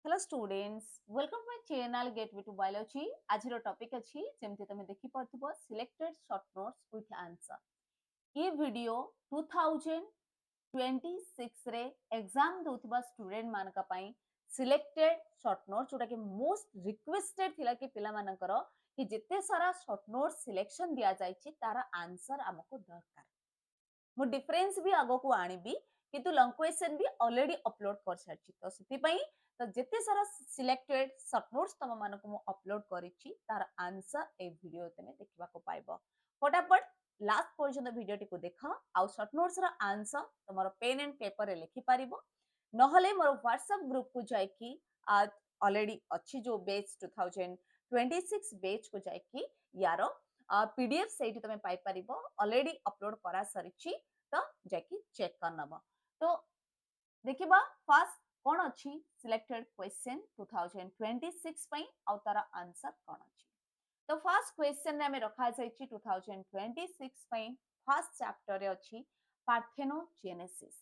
Hello students, welcome to my channel Gateway to Biology. आज रो topic अछि जेमति तमे देखि पड़थबो selected short notes with answer. ये वीडियो 2026 रे एग्जाम दोथिबा स्टूडेंट मानका पई सिलेक्टेड शॉर्ट नोट्स जोटा कि मोस्ट रिक्वेस्टेड थिला कि पिला मानकर कि जेते सारा शॉर्ट नोट्स सिलेक्शन दिया जायछि तारा आंसर हमको दरकार. मु डिफरेंस भी आगो को आनिबी किंतु लॉन्ग क्वेश्चन भी ऑलरेडी अपलोड कर सारछि तो सेति पई तो जेते सारा सिलेक्टेड शॉर्ट नोट्स तम मानको मु अपलोड करिछि तार आंसर ए वीडियो तमे देखिबा को पाइबो फटाफट लास्ट पर्यंत वीडियो टिको देखा आ शॉर्ट नोट्स रा आंसर तमरो पेन एंड पेपर रे लिखि पारिबो नहले मोर व्हाट्सएप ग्रुप को जाय कि ऑलरेडी अच्छी जो बैच 2026 बैच को जाय कि यारो पीडीएफ सेठी तमे पाई पारिबो ऑलरेडी अपलोड करा सरिछि तो जाकी चेक कर नबो तो देखिबा फर्स्ट कोन अछि सिलेक्टेड क्वेश्चन 2026 पई आ तारा आंसर कोन अछि तो फर्स्ट क्वेश्चन रे हमें रखा जायछि 2026 पई फर्स्ट चैप्टर रे अछि पार्थेनोजेनेसिस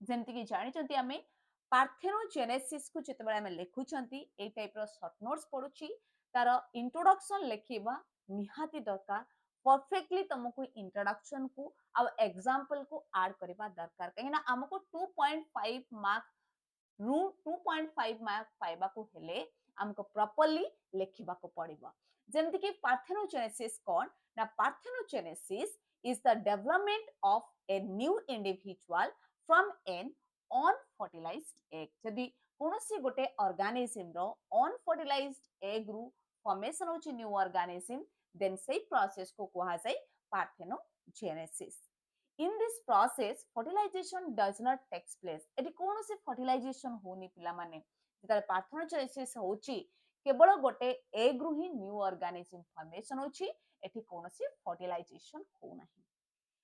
जेमति कि जानि चंती हमें पार्थेनोजेनेसिस को जते बेला हमें लिखु चंती ए टाइप रो शॉर्ट नोट्स पढुछि तार इंट्रोडक्शन लिखिबा निहाती दरकार परफेक्टली तुमको इंट्रोडक्शन को आ एग्जांपल को ऐड करबा दरकार कहिना हमको 2.5 मार्क रू 2.5 मार्क पाइबा को हेले हमको प्रॉपर्ली लिखिबा को पड़िबो जेमति कि पार्थेनोजेनेसिस कोन ना parthenogenesis is the development of a new individual from an unfertilized egg जदी कोनोसी गोटे ऑर्गेनिज्म रो अनफर्टिलाइज्ड एग रु फॉर्मेशन होची new organism then say process को कहा जाए parthenogenesis. In this process fertilization does not takes place. Eighty कौन से fertilization होनी पिला माने जेताले parthenogenesis होची केवल गोटे एग रु ही न्यू ऑर्गेनिज्म फॉर्मेशन होची एटी कौन से fertilization हो नाही.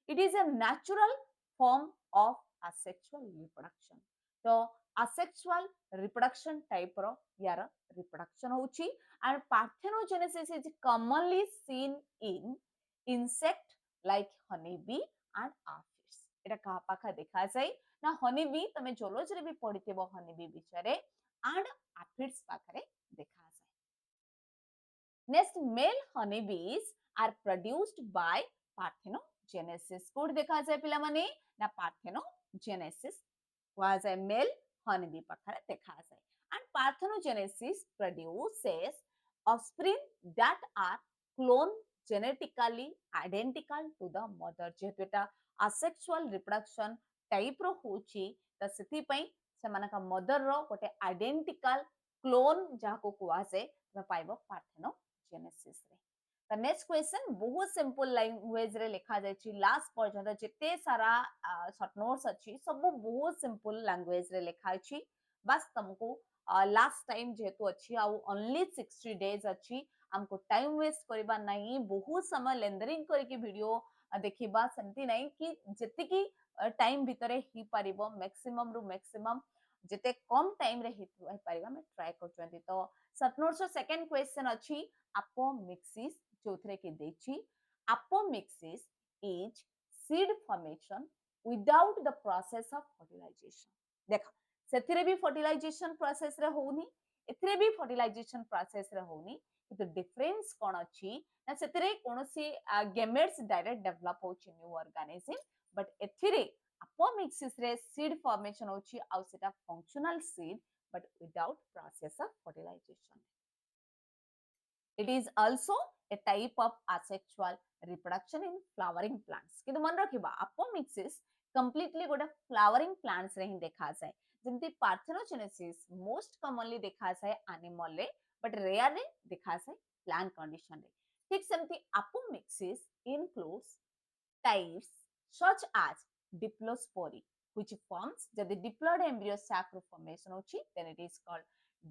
It is a natural form of asexual reproduction. तो asexual reproduction type रो यार reproduction होची and parthenogenesis is commonly seen in insect like honeybee and aphids. एटा कहा पाखा देखा जाय ना honeybee तमे जोलॉजी रे भी पढितेबो honeybee बिचारे and aphids पाखरे देखा जाय. Next, male honeybees are produced by parthenogenesis. Code देखा जाय पिला माने ना parthenogenesis was a male honeybee पाखरे देखा जाय. And parthenogenesis produces offspring that are clone genetically identical to the mother. जेहेतु एटा asexual reproduction type रो होची त सेति पई सेमानक मदर रो गोटे आइडेंटिकल क्लोन जाको कुआ से तमे पाइबो पार्थेनोजेनेसिस रे. त नेक्स्ट क्वेश्चन बहुत सिंपल लैंग्वेज रे लिखा जाय छी लास्ट पर्यंत जेते सारा शॉर्ट नोट्स अछि सब बहुत सिंपल लैंग्वेज रे लिखा छी बस तुमको लास्ट टाइम जेतु अछि आ ओनली 60 डेज अछि हमको टाइम वेस्ट करबा नहीं बहुत समय लेंडरिंग करके वीडियो देखिबा सेंती नहीं कि जति की टाइम भितरे ही परिबो मैक्सिमम रु मैक्सिमम जते कम टाइम रे ही परिबा मैं ट्राई करचंती तो शॉर्ट नोट्स रो सेकंड क्वेश्चन अछि अपोमिक्सिस जोथरे के देछि apomixis is seed formation without the process of fertilisation. देखा सेथिरे भी फर्टिलाइजेशन प्रोसेस रे होनी एथिरे भी फर्टिलाइजेशन प्रोसेस रे होनी किंतु डिफरेंस कोन अछि ना सेथिरे कोनोसी गेमेट्स डायरेक्ट डेवलप होछि न्यू ऑर्गेनिज्म बट एथिरे अपोमिक्सिस रे सीड फॉर्मेशन होछि आ सेटा functional seed but without process of fertilization. It is also a type of asexual reproduction in flowering plants. किंतु मन रखिबा अपोमिक्सिस completely गोटे flowering plants रे ही देखा जाय जेमति पार्थेनोजेनेसिस मोस्ट कॉमनली देखा जाय एनिमल रे बट रेयर रे देखा जाय प्लांट कंडीशन रे. ठीक सेमति apomixis includes types such as diplospory which forms जदि diploid embryo sac formation होची then it is called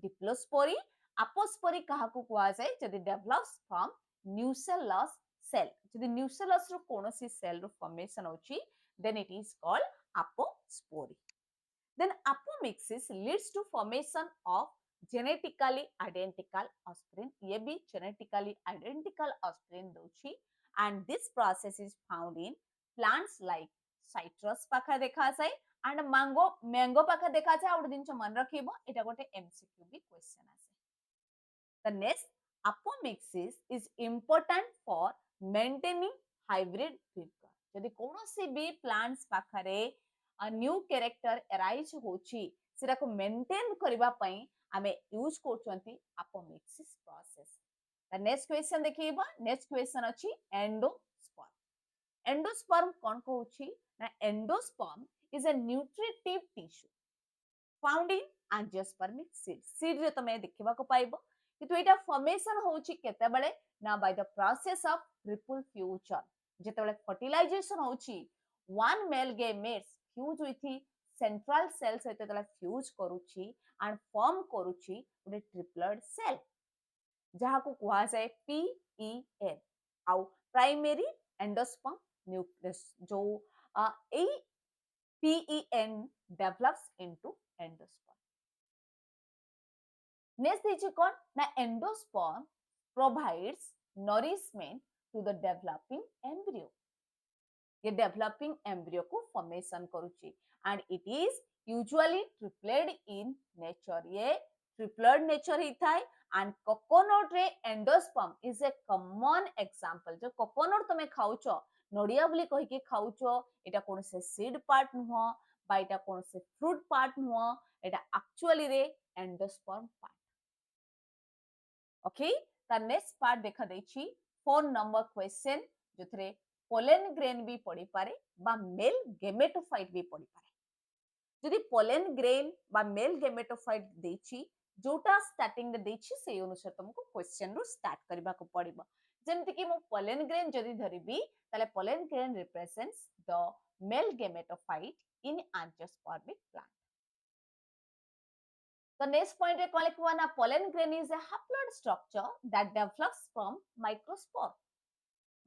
diplospory. Apospory काहाकू कुआ जाय जदि develops from nucellus cell जदि nucellus रो कोनोसी cell रो formation होची then it is called apospory. Then apomixis leads to formation of genetically identical offspring. ये भी genetically identical offspring Dochi and this process is found in plants like citrus पाखा देखा जाय and mango पाखे देखा जाए गोटे जिनस मन रखिबो एटा गोटे एमसीक्यू भी क्वेश्चन आसे the next apomixis is important for maintaining hybrid vigor जदि कोनोसी भी प्लांट्स पाखरे न्यू कैरेक्टर अराइज होची सेटा को मेंटेन करबा पई आमे यूज करचंती apomixis process the next question देखिबा नेक्स्ट क्वेश्चन अछि एंडोस्पर्म एंडोस्पर्म कोन कहूची ना endosperm is a nutritive tissue found in angiospermic seed seed रे तमे देखिबा को पाइबो किंतु एटा फॉर्मेशन होची केतेबेले ना by the process of triple fusion जेतेबेले फर्टिलाइजेशन होची one male gametes fuse with central cell सहित जेतेबेले फ्यूज करूची एंड फॉर्म करूची गोटे ट्रिपलेट सेल जहा को कुहा जाए पीईएन आउ प्राइमरी एंडोस्पर्म न्यूक्लियस जो ए PEN develops into endosperm next देखिए कौन ना endosperm provides nourishment to the developing embryo ये डेवलपिंग एम्ब्रियो को फॉर्मेशन करूची and it is usually triploid in nature ये ट्रिप्लेड नेचर ही थाए एंड कोकोनट रे endosperm is a common example जो कोकोनट तमे खाउचो नडिया बोली कहि के खाउचो एटा कोन से सीड पार्ट नुह बा एटा कोन से फ्रूट पार्ट नुह एटा एक्चुअली रे एंडोस्पर्म पार्ट ओके ता नेक्स्ट पार्ट देखा देछि 4 नंबर क्वेश्चन जोथरे पोलेन ग्रेन भी पड़ी पारे बा मेल गेमेटोफाइट भी पड़ी पारे जदि पोलेन ग्रेन बा मेल गेमेटोफाइट देछि जोटा स्टार्टिंग रे देछि से अनुसार तुमको क्वेश्चन रो स्टार्ट करबा को पड़िबो जेमति कि मो पोलेन ग्रेन जदि धरिबी ताले pollen grain represents the mail gametophyte in angiospermic plant The next point is called pollen grain is a haploid structure that develops from microspore.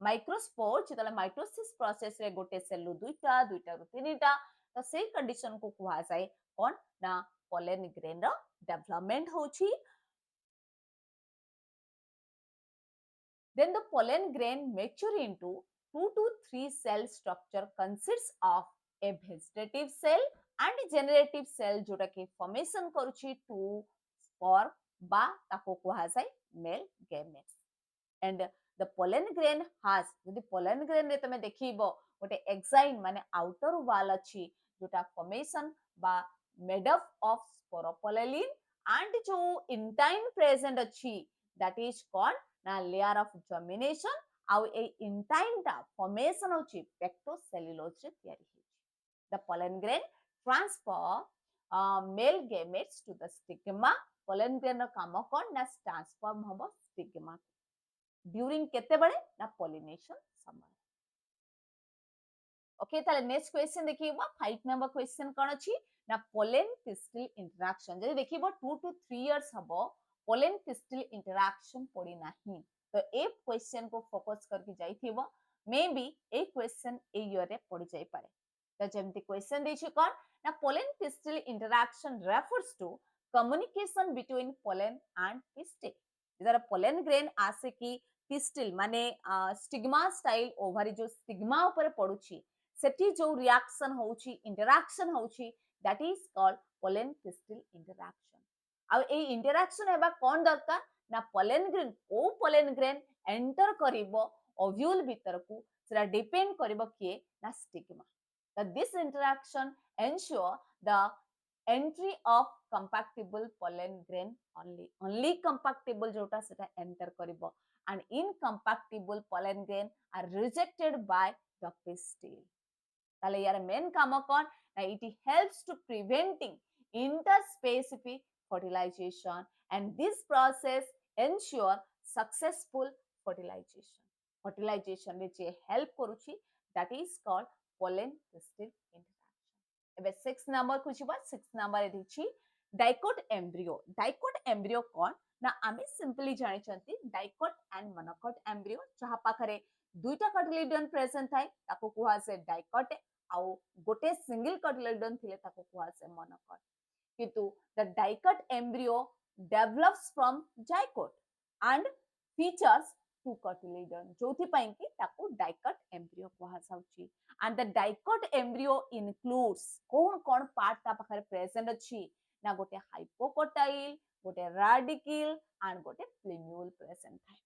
Microspore जेतले माइटोसिस प्रोसेस रे गोटे cell रु दुईटा दुईटा रु तीनटा तो सेही कंडीशन को कुहा जाय कोन ना pollen grain रो डेवलपमेंट होची then the pollen grain mature into 2 to 3 cell structure consists of a vegetative cell and generative cell जोटा कि फॉर्मेशन करूची टू स्पर्म बा ताको कुहा जाय male gametes and the pollen grain has जदि पोलेन ग्रेन रे तमे देखिबो गोटे एग्जाइम माने आउटर वॉल अछि जोटा फॉर्मेशन बा मेड अप ऑफ स्पोरोपोलेलिन एंड जो इंटाइन प्रेजेंट अछि दैट इज कॉल्ड ना लेयर ऑफ जर्मिनेशन आउ ए इंटाइन टा फॉर्मेशन अछि पेक्टोसेलुलोज रे तयारी होछि the pollen grain transfer male gametes to the stigma pollen grain काम कोन ना ट्रांसफॉर्म होबो स्टिग्मा ड्यूरिंग केते बळे ना पॉलिनेशन समय ओके ताले नेक्स्ट क्वेश्चन देखिबो 5 नंबर क्वेश्चन कोन अछि ना पोलेन पिस्टिल इंटरेक्शन जदि देखिबो 2 to 3 इयर्स हबो पोलेन पिस्टिल इंटरेक्शन पड़ी नाही तो ए क्वेश्चन को फोकस करके जाइथिबो मे बी ए क्वेश्चन ए ईयर रे पड़ी जाई पारे तो जेमति क्वेश्चन देछि कोन ना pollen pistil interaction refers to communication between pollen and pistil इधर pollen grain आसे की pistil माने स्टिग्मा स्टाइल ओवरी जो स्टिग्मा ऊपर पडुची सेठी जो रिएक्शन होउची इंटरेक्शन होउची that is called pollen pistil interaction आ ए इंटरेक्शन हेबा कोन दरकार ना pollen grain ओ pollen grain एंटर करिवो ओव्यूल भीतर को सेरा डिपेंड करिवो किए ना stigma that this interaction ensure the entry of compactable pollen grain only compactable jota seta enter karibo and incompactable pollen grain are rejected by the pistil tale yar main kam kon it helps to preventing interspecific fertilization and this process ensure successful fertilization which help karuchi that is called pollen pistil interaction एबे 6 number खुजिबा 6 number एदिछि dicot embryo कोन ना आमे simply जानि चंती dicot and monocot embryo जहा पाखरे दुईटा कार्टिलेडन present थाय ताको कुहा से डाइकोट आउ गोटे सिंगल कार्टिलेडन थिले ताको कुहा से मोनोकोट किंतु the dicot embryo develops from zygote and features to cotyledon जोथि पई कि ताको डाइकट एम्ब्रियो कहा जाउची and the dicot embryo includes cone part ता पाखरे प्रेजेंट अछि ना गोटे हाइपोकोटाइल गोटे राडिकल and गोटे प्लेम्यूल प्रेजेंट थाए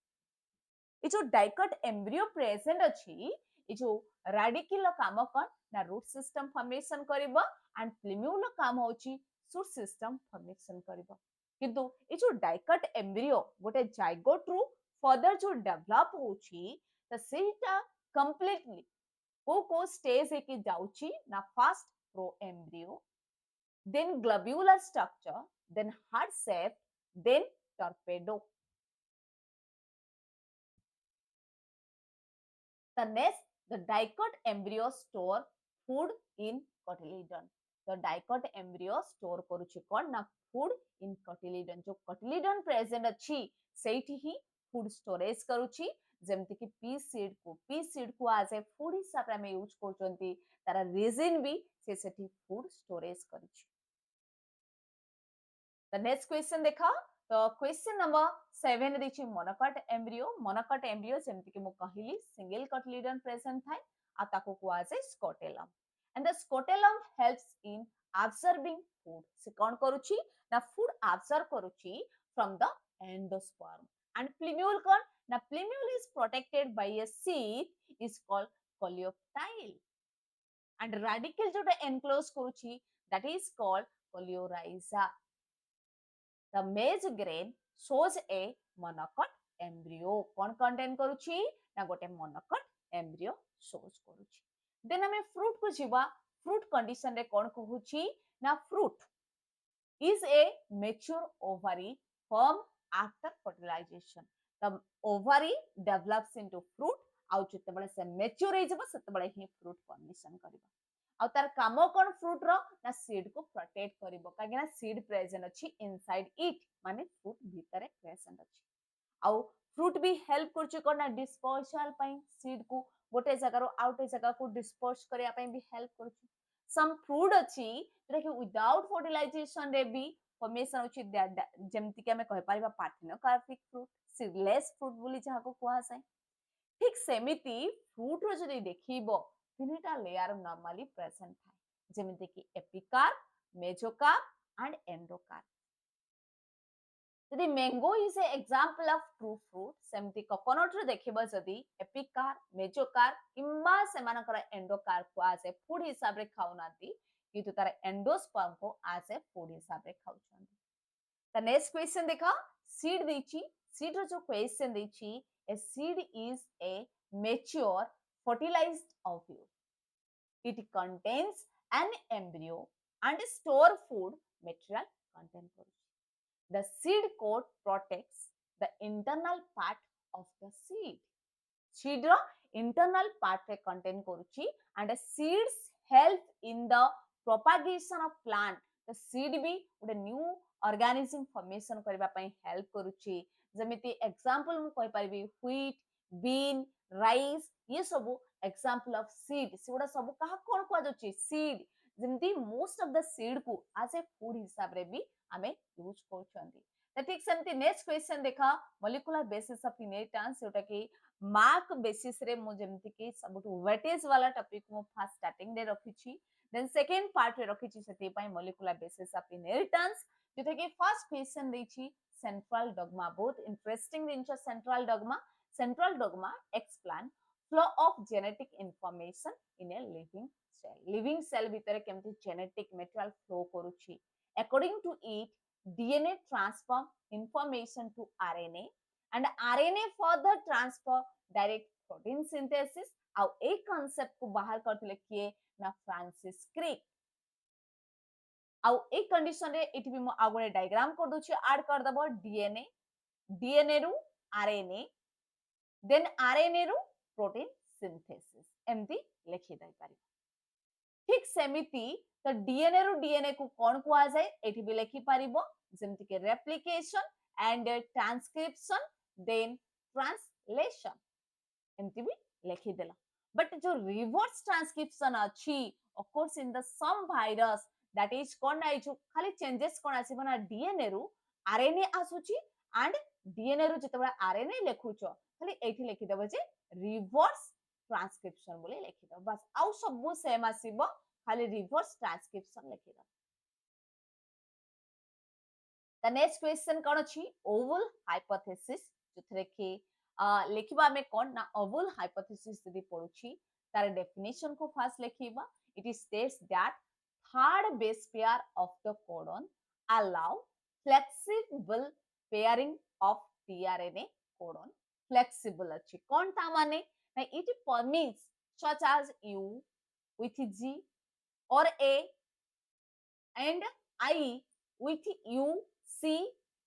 ए जो डाइकट एम्ब्रियो प्रेजेंट अछि ए जो राडिकल काम कोन ना रूट सिस्टम फॉर्मेशन करिवो and प्लेम्यूल काम होची शूट सिस्टम फॉर्मेशन करिवो किंतु ए जो डाइकट एम्ब्रियो गोटे जाइगोट रु फर्दर जो डेवलप होची त सेटा कंप्लीटली को स्टेज की जाउची ना first proembryo then globular structure then heart shape then torpedo. The next, the dicot embryo store food in cotyledon. The dicot embryo store करूची कोन ना food in cotyledon. जो cotyledon present अछि सेठी ही food storage करूची जेमति कि P seed को आज ए food हिसाब रे हम यूज करचंती तारा रीजन भी से सेठी फूड स्टोरेज करूची The next question देखा तो question number 7 देखि monocot embryo जेमति कि मु कहिली single cotyledon present थाए आ ताको को आज scutellum and the scutellum helps in absorbing food से कोन करूची ना food absorb करूची from the endosperm and plumule kon na plumule is protected by a sheath is called coleoptile and radicle jota enclose karuchi that is called coleorhiza. The maize grain shows a monocot embryo kon contain karuchi na gote monocot embryo shows karuchi. Then ame fruit ko jiba fruit condition re kon kahuchi na fruit is a mature ovary formed after fertilization. The ovary develops into fruit ଆଉ ଯେତେବେଳେ ସେ mature ହେଇଯିବ ସେତେବେଳେ ହିଁ fruit formation କରିବ ଆଉ ତାର କାମ କଣ fruit ର ନା seed को protect କରିବ କାହିଁକି ନା seed present ଅଛି inside it ମାନେ fruit ଭିତରେ present ଅଛି ଆଉ fruit ବି help କରୁଛି କଣ ନା dispersal ପାଇଁ seed को ଗୋଟେ ଜାଗାରୁ ଆଉ ଗୋଟେ ଜାଗାକୁ disperse କରିବା ପାଇଁ ବି help କରୁଛି some fruit ଅଛି जोटा कि without fertilization रे भी formation अछि जेमति कि हमें कहि परिबा पार्थेनोकार्पिक fruit seedless fruit बोली जहा को कुआ जाय ठीक सेमिति फ्रूट रो जदि देखिबो तीनटा लेयर नॉर्मली प्रेजेंट थाए जेमिति कि एपिकार्प मेसोकार्प एंड एंडोकार्प जदि mango is a example of true fruit सेमिति कोकोनट रो देखिबो जदि एपिकार्प मेसोकार्प किंबा सेमानकर एंडोकार्प को आज फूड हिसाब रे खाउनाती किंतु तार एंडोस्पर्म को आज फूड हिसाब रे खाउछंती त नेक्स्ट क्वेश्चन देखा सीड देची सीड रो जो question देची a seed is a mature fertilized ovule. It contains an embryo and store food material content. The seed coat protects the internal part of the seed. Seed ro internal part re contain koruchi and seeds help in the propagation of plant. The seed भी ଗୋଟେ new organism formation କରିବା ପାଇଁ help କରୁଛି ଯେମିତି example मु कहि परिबी wheat bean rice ये सब एग्जांपल ऑफ सीड सेगुडा सब कहा कोन को जाउची सीड जेମିତି मोस्ट ऑफ द सीड को एज ए फूड हिसाब रे भी हमें यूज करछंती त ठीक सेमती नेक्स्ट क्वेश्चन देखा मॉलिक्यूलर बेसिस ऑफ इनहेरिटेंस जोटा कि मार्क बेसिस रे मु जेମିତି कि सबटु वेटेज वाला टॉपिक मु फर्स्ट स्टार्टिंग रे रखिछि देन सेकंड पार्ट रे रखिछि सेति पई मॉलिक्यूलर बेसिस ऑफ इनहेरिटेंस जोटा कि फर्स्ट क्वेश्चन देछि central dogma both interesting the central dogma explain flow of genetic information in a living cell bhitere kemti genetic material flow koruchi according to it DNA transfer information to RNA and RNA further transfer direct protein synthesis ଆଉ ए concept को बाहर करथिले किए ना Francis Crick आउ a condition रे it भी आ गोटे डायग्राम कर दोछि ऐड कर दबो डीएनए रु आरएनए देन आरएनए रु प्रोटीन सिंथेसिस एमती लिखि दई पारि ठीक सेमिति तो डीएनए रु डीएनए को कोन कुआ जाय एठी भी लिखि पारिबो जेमति के replication and transcription then translation एमती भी लिखि देला बट जो रिवर्स ट्रांसक्रिप्शन अछि of course in the some virus that is कोन आई जो खाली चेंजेस कोन आसी बना डीएनए रु आरएनए आसुची एंड डीएनए रु जतबा आरएनए लेखुचो खाली एठी लिखि देबो जे रिवर्स ट्रांसक्रिप्शन बोली लिखि दो बस आउ सब सेम आसीबो खाली रिवर्स ट्रांसक्रिप्शन लिखि दो द नेक्स्ट क्वेश्चन कोन अछि ओवल हाइपोथेसिस जोथरे कि लिखिबा में कोन ना ओवल हाइपोथेसिस यदि पढुछि तार डेफिनेशन को फास्ट लिखिबा it is states that third base pair of the codon allow flexible pairing of tRNA codon flexible अछि कोन ता माने ना it permits such as U with G or A and I with U C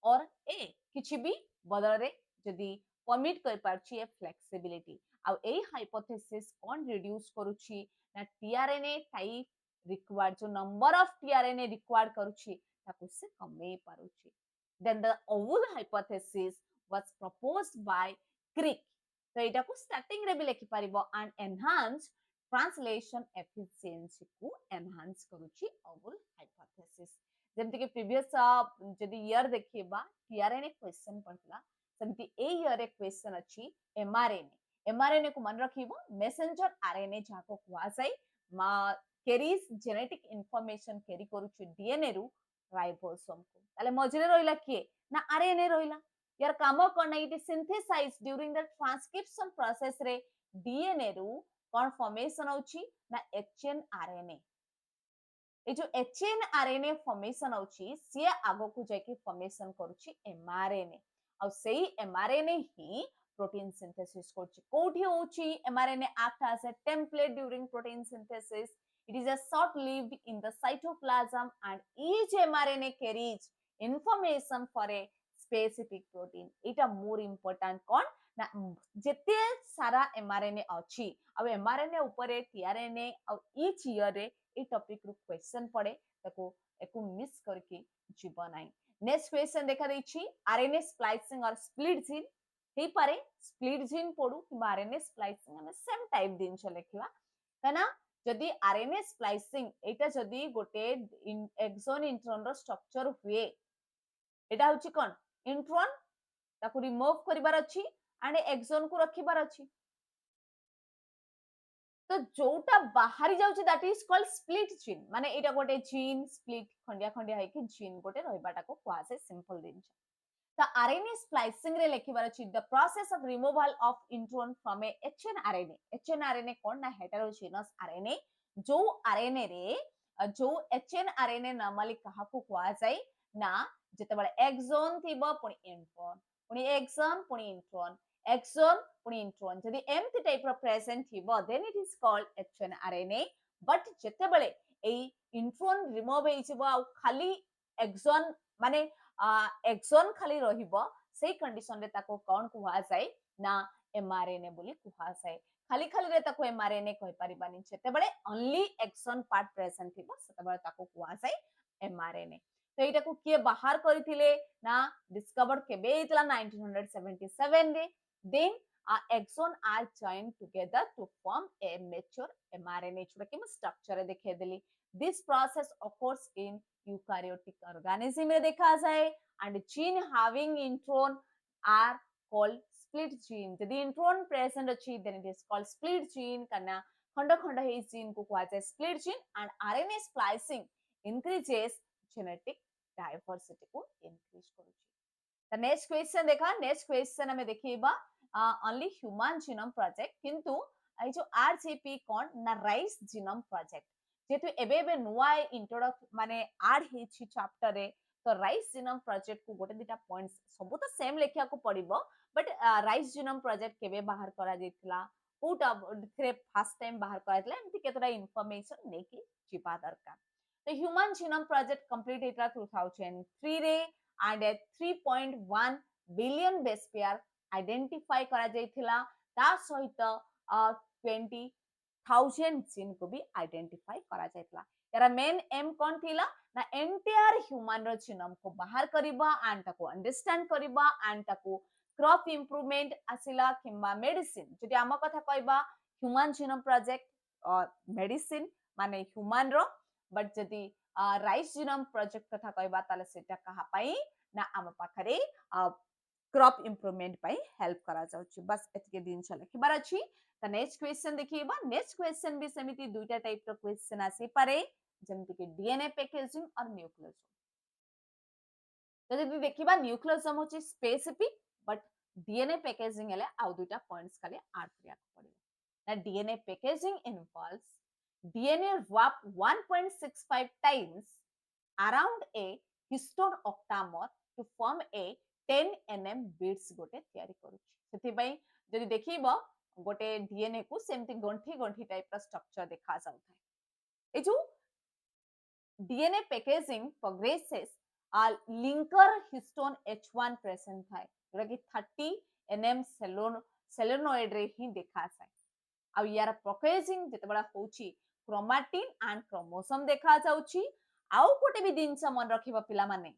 or A किछि भी बदल रे जदी permit कर पारछि ए फ्लेक्सिबिलिटी आ ए हाइपोथेसिस कोन रिड्यूस करूछि ना tRNA टाइप required जो number of tRNA required करूछि ताकु से कमे पारुछि then the oval hypothesis was proposed by Crick तो एटा को स्टार्टिंग रे भी लिखि परिबो and enhance translation efficiency को enhance करूछि oval hypothesis जेमति कि प्रीवियस जदी ईयर देखिबा tRNA क्वेश्चन पड़ला सेमति ए ईयर एक क्वेश्चन अछि mRNA को मन रखिबो messenger RNA जाको कुआ जाय carries genetic information carry करूछु डीएनए रु राइबोसोम को ताले मझरे रहिला किए ना आरएनए रहिला यार काम कोन it synthesise during the transcription process रे डीएनए रु कोन फॉर्मेशन होछि ना एचएनआरएनए ए जो एचएनआरएनए फॉर्मेशन होछि से आगो को जाके फॉर्मेशन करूछि एमआरएनए आ सेही एमआरएनए ही protein synthesis करछि कोठी होछि mRNA act as a template during protein synthesis it is a short lived in the cytoplasm and each mRNA carries information for a specific protein eta more important kon na jete sara mRNA अछि अब mRNA ऊपर tRNA और each year रे ए topic रो question पड़े ताको एको miss करके जीवन नाही नेक्स्ट क्वेश्चन देखा दैछि आरएनए स्प्लाइसिंग और स्प्लिट जीन हे पारे स्प्लिट जीन पडू कि आरएनए स्प्लाइसिंग हम सेम टाइप दिन लिखिबा कना जदी आरएनए स्प्लाइसिंग एटा जदी गोटे एक्सोन इंट्रोन रो स्ट्रक्चर हुए एटा होची कोन इंट्रोन ताको रिमूव करिबार अछि एंड एक्सोन को रखिबार अछि तो जोटा बाहरी जाउची that is called split gene माने एटा गोटे जीन स्प्लिट खंडिया खंडिया है कि जीन गोटे रहिबाटा को क्वासे सिंपल दिन the RNA splicing रे लिखिबार अछि the process of removal of intron from a hnRNA कोन ना heterogeneous RNA जो RNA रे जो hnRNA नॉर्मली कहा को कुआ जाय ना जेतेबेले एक्सोन थिबो पुनी इंट्रोन पुनी एक्सोन पुनी इंट्रोन जदी एम्प्टी टाइप रो प्रेजेंट थिबो then it is called hnRNA but जेतेबेले ए इंट्रोन रिमूव हेइछबो आ खाली एक्सोन माने एक्सोन खाली रहिबो सेही कंडीशन रे ताको कोन कुहा जाय ना mRNA बोली कुहा जाय खाली खाली रे ताको mRNA कहि परिबानी जेतेबेले ओनली एक्सोन पार्ट प्रेजेंट थिबो सेतेबेले ताको कुहा जाय mRNA तो एटा को के बाहर करिथिले ना डिस्कवर्ड केबे हेतला 1977 रे then exon are joined together to form a mature mRNA छोटा के मैं स्ट्रक्चर देखे देली this process occurs in eukaryotic organism में देखा जाए and gene having intron are called split gene यदि intron present अछि then it is called split gene करना खंड खंड है इस जीन को कहा जाए split gene and RNA splicing increases genetic diversity को increase करूछि the next question देखा next question हमें देखिबा only human genome project किंतु आई जो आरजीपी कोन ना राइस जीनोम प्रोजेक्ट जेतु एबे नुआ इंट्रोडक्ट माने ऐड हेछि चैप्टर रे तो राइस जीनोम प्रोजेक्ट को गोटे दिटा पॉइंट्स सब तो सेम लेखिया को पड़िबो बट राइस जीनोम प्रोजेक्ट केबे बाहर करा जैतला कोटा थ्रे फर्स्ट टाइम बाहर करा जैतला एमति केतरा इंफॉर्मेशन नेकी जिबा दरकार तो ह्यूमन जीनोम प्रोजेक्ट कंप्लीट हेतला 2003 रे and 3.1 billion base pair identify करा जैतला ता सहित 20,000 जीन को भी आइडेंटिफाई करा जायतला यार मेन एम कोन थिला ना एंटायर ह्यूमन रो जीनोम को बाहर करिबा एंड ताको अंडरस्टैंड करिबा एंड ताको क्रॉप इंप्रूवमेंट आसिला किंबा मेडिसिन जदि आम कथा कहबा ह्यूमन जीनोम प्रोजेक्ट और मेडिसिन माने ह्यूमन रो बट जदि राइस जीनोम प्रोजेक्ट कथा कहबा ताले सेटा कहा पई ना आम पाखरे क्रॉप इंप्रूवमेंट पाई हेल्प करा जाउची बस एतके दिन छ लिखबार अछि त नेक्स्ट क्वेश्चन देखिबा नेक्स्ट क्वेश्चन भी समिति दुईटा टाइप रो क्वेश्चन आसी पारे जेमति कि डीएनए पैकेजिंग और न्यूक्लियोसोम जदि देखिबा न्यूक्लियोसोम होची स्पेसिफिक बट डीएनए पैकेजिंग हेले आउ दुईटा पॉइंट्स खाली ऐड करिया पड़िबो ना DNA packaging involves DNA wrap 1.65 times around a histone octamer to form a 10 nm beads गोटे तयारी करूची सेति पई जदि देखिबो गोटे डीएनए को सेमति गंठी गंठी टाइप रा स्ट्रक्चर देखा जाउथाय ए जो डीएनए पैकेजिंग प्रोग्रेसेस आ लिंकर हिस्टोन H1 प्रेजेंट थाय जोरा कि 30 nm सेलोनॉइड रे ही देखा जाय आ यार पैकेजिंग जेतेबेला होची क्रोमैटिन एंड क्रोमोसोम देखा जाउची आउ कोटे भी दिन से मन रखिबा पिला माने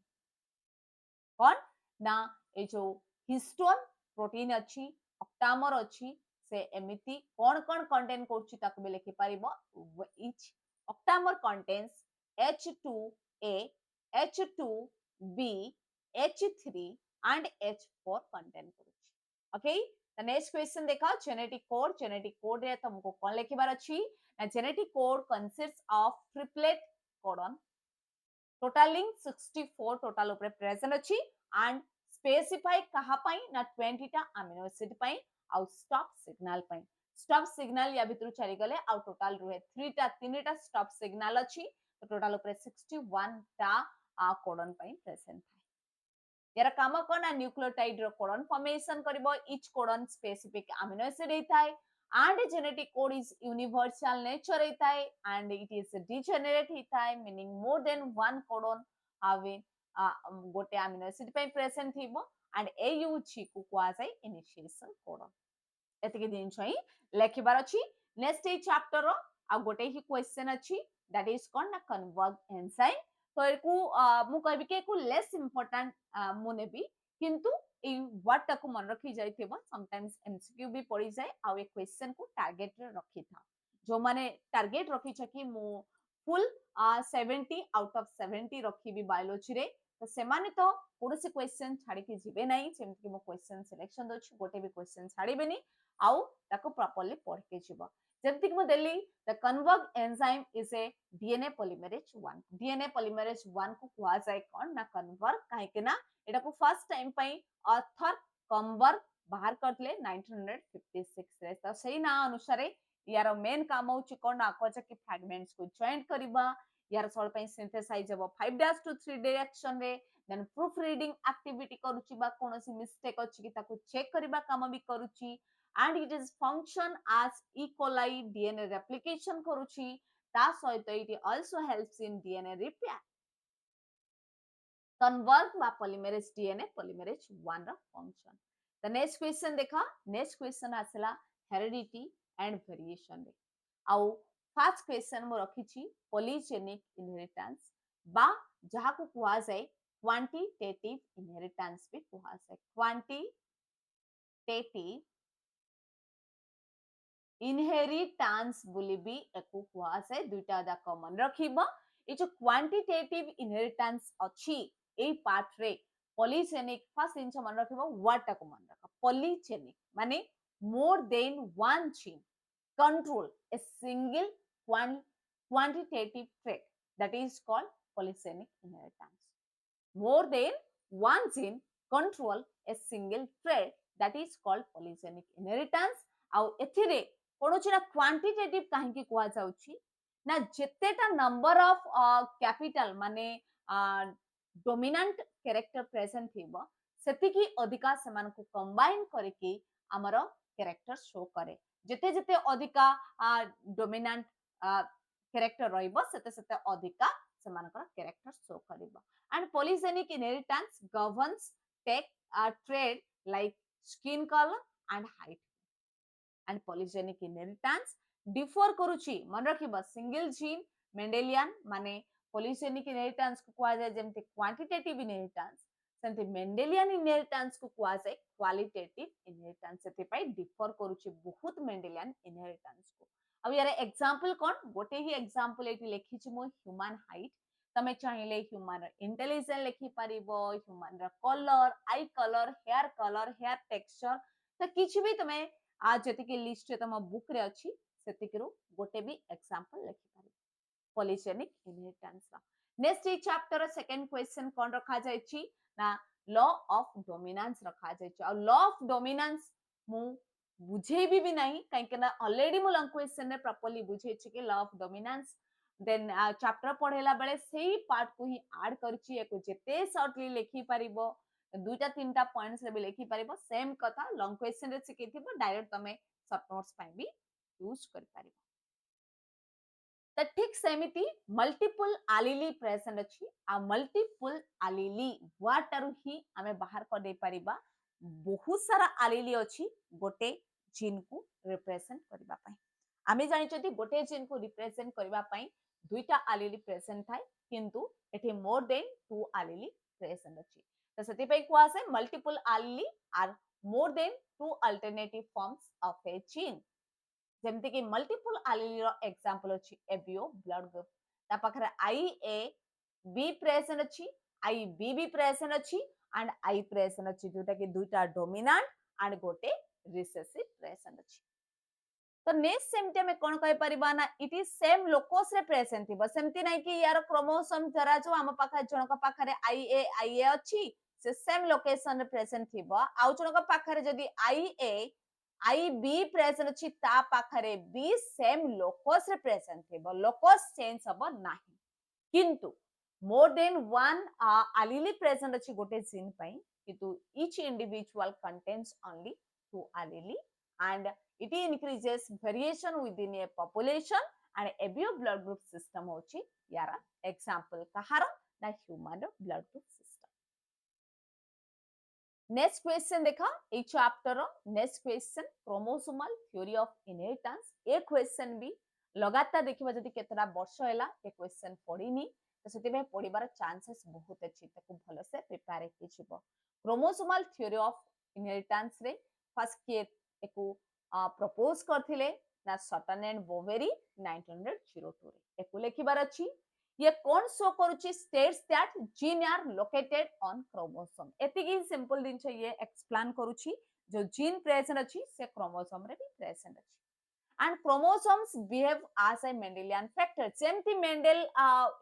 कोन ना ए जो हिस्टोन प्रोटीन अछि ऑक्टामर अछि से एमिति कोन कोन कंटेन करछि ताको भी लिखि परिबो each octamer contains H2A H2B H3 and H4 contain करछि ओके द नेक्स्ट क्वेश्चन देखा जेनेटिक कोड रे तुमको कोन लिखिबार अछि genetic code consists of triplet codon totaling 64 total upre present achi and specify kaha pai na 20 ta amino acid pai au stop signal ya bhitru chari gale au total ruhe 3 ta stop signal achi to total upre 61 ta codon pai present hai यार काम कोन nucleotide रो codon formation करिवो each codon specific amino acid हेताय and genetic code is universal nature हेताय and it is degenerate हेताय meaning more than one codon have गोटे amino acid पे प्रेजेंट थिबो and au छि को क्वा जाय इनिशिएशन कोडन एतके दिन छई लेखिबार अछि नेक्स्ट ए चैप्टर रो आ गोटे ही क्वेश्चन अछि दैट इज कोन ना कन्वर्ग एंजाइम तो एकु मु कहबी के एकु लेस इंपोर्टेंट मु नेबी किंतु ए वर्ड टाको मन रखी जाइथिबो समटाइम्स एमसीक्यू भी पड़ी जाए आ ए क्वेश्चन को टारगेट रे रखी था जो माने टारगेट रखी छ कि मु फुल 70 आउट ऑफ 70 रखी भी बायोलॉजी रे तो सेमाने तो कोनोसी क्वेश्चन छाडी के जिबे नाही जेमति कि मो क्वेश्चन सिलेक्शन दोछि गोटे भी क्वेश्चन छाडीबेनी आउ ताको प्रॉपर्ली पढ़ के जिवो जेमति कि मो देली the converge enzyme is a DNA polymerase 1 DNA polymerase 1 को कुआ जाय कोन ना कन्वर्ग काहे के ना एटा को फर्स्ट टाइम पई ऑथर कॉम्बर्ग बाहर करले 1956 रे तो सही ना अनुसार यार मेन काम होची कोन आकोच कि फ्रैगमेंट्स को जॉइंट करबा यार सॉल्व पई सिंथेसाइज हो 5' to 3 डायरेक्शन रे देन प्रूफ रीडिंग एक्टिविटी करूची बा कोनोसी मिस्टेक अछि कि ताको चेक करबा काम भी करूची and it is function as E. coli DNA replication करूची ता सहित it also helps in DNA repair convert বা polymerase DNA polymerase 1 रा function the next question देखा next question आसला heredity and variation रे आउ फर्स्ट क्वेश्चन मो रखिची polygenic inheritance बा जहा को कुआ जाय quantitative inheritance भी कुआ जाय quantitative इनहेरिटेंस बोली भी एको कुआ से दुईटा दा कॉमन रखिबो ए जो क्वांटिटेटिव इनहेरिटेंस अछि ए पार्ट रे पॉलीजेनिक फर्स्ट इंच मन रखिबो व्हाट को मन रख पॉलीजेनिक माने more than one gene control a single quantitative trait that is called polygenic inheritance more than one gene control a single trait that is called polygenic inheritance आउ एथिरे कोनोची ना quantitative काहे की कुआ जाउची ना जेतेटा नंबर ऑफ कैपिटल माने dominant character present हिबो सेति की अधिका समान को कंबाइन करके हमरो कैरेक्टर शो करे जेते जेते अधिका डोमिनेंट कैरेक्टर रहिबो सेते सेते अधिका समानकर कैरेक्टर शो करिबो and polygenic inheritance governs tech trait like skin color and height and polygenic inheritance differ करूची मन रखिबा सिंगल जीन मेंडेलियन माने polygenic inheritance को कुआ जाय जेमते क्वांटिटेटिव इनहेरिटेंस सेमते मेंडेलियन इनहेरिटेंस को कुआ जाय क्वालिटेटिव इनहेरिटेंस सेते पई डिफर करूची बहुत मेंडेलियन इनहेरिटेंस को अब यार एग्जांपल कोन गोटे ही एग्जांपल एटी लेखिची मो ह्यूमन हाइट तमे चाहिले ह्यूमन इंटेलिजेंस लिखि पारिबो, human colour, eye colour, hair texture, तो किछि भी तमे आ जति के लिस्ट तम बुक रे अछि सेतिकरू गोटे भी एग्जांपल लिखि पारिबो पॉलीजेनिक इनहेरिटेंस। नेक्स्ट ई चैप्टर सेकंड क्वेश्चन कोन रखा जाय छी ना लॉ ऑफ डोमिनेंस रखा जाय छी। लॉ ऑफ डोमिनेंस मु बुझेबी भी नहीं कहीं ना ऑलरेडी मु लॉन्ग क्वेश्चन रे प्रॉपर्ली बुझे छी कि law of dominance then chapter पढेला बेले सेही पार्ट को ही ऐड करछि एको जेते शॉर्टली लिखि पारिबो दुटा तीनटा पॉइंट्स रे भी लिखि पारिबो सेम कथा लॉन्ग क्वेश्चन रे सिखैथिबो डायरेक्ट तमे शॉर्ट नोट्स पाई भी यूज कर पारिबो। तो ठीक सेमिति मल्टीपल आलिली प्रेजेंट अछि आ मल्टीपल आलिली वाटर ही हमें बाहर कर दे परिबा बहुत सारा आलिली अछि गोटे जीन को रिप्रेजेंट करबा पई। आमे जानि छथि गोटे जीन को रिप्रेजेंट करबा पई दुईटा आलिली प्रेजेंट थाय किंतु एठी more than two allele present अछि। तो सेति पई को आसे multiple allele are more than two alternative forms of a gene. जेमति कि मल्टीपल आलिली रो एग्जांपल अछि एबियो ब्लड ग्रुप ता पाखरे आई ए बी प्रेजेंट अछि आई बी भी प्रेजेंट अछि एंड आई प्रेजेंट अछि जोटा कि दुईटा डोमिनेंट एंड गोटे रिसेसिव प्रेजेंट अछि। तो नेक्स्ट सेमते में कोन कहि परिबा ना इट इज सेम लोकस रे प्रेजेंट थिबो सेमति नै कि यार क्रोमोसोम जरा जो हम पाखा जनक पाखरे आई ए अछि से सेम लोकेशन रे प्रेजेंट थिबो आउ जनक पाखरे जदी आई बी प्रेजेंट अछि ता पाखरे बी सेम लोकस रे प्रेजेंट थिबो लोकस चेंज हबो नाही किंतु more than one allele present अछि गोटे जीन पई किंतु each individual contains only two allele and it increases variation within a population and abio blood group system होछि यारा एग्जांपल कहार ना human blood group system. Next question देखा ए chapter next question chromosomal theory of inheritance ए question भी लगातार देखिबा जदी केतरा वर्ष हैला ए क्वेश्चन पढिनी तो सेति में पढिबार चांसेस बहुत अछि ताको भलो से प्रिपेयर किछिबो। क्रोमोसोमल थ्योरी ऑफ इनहेरिटेंस रे फर्स्ट के एको प्रपोज करथिले ना सटन एंड बोवेरी 1902 रे एको लेखिबार अछि ये कौन शो करूची states that gene are located on chromosome एतिकी सिंपल दिन से ये एक्सप्लेन करूची जो जीन प्रेजेंट अछि से क्रोमोसोम रे भी प्रेजेंट अछि and chromosomes behave as a Mendelian factor जेमती मेंडेल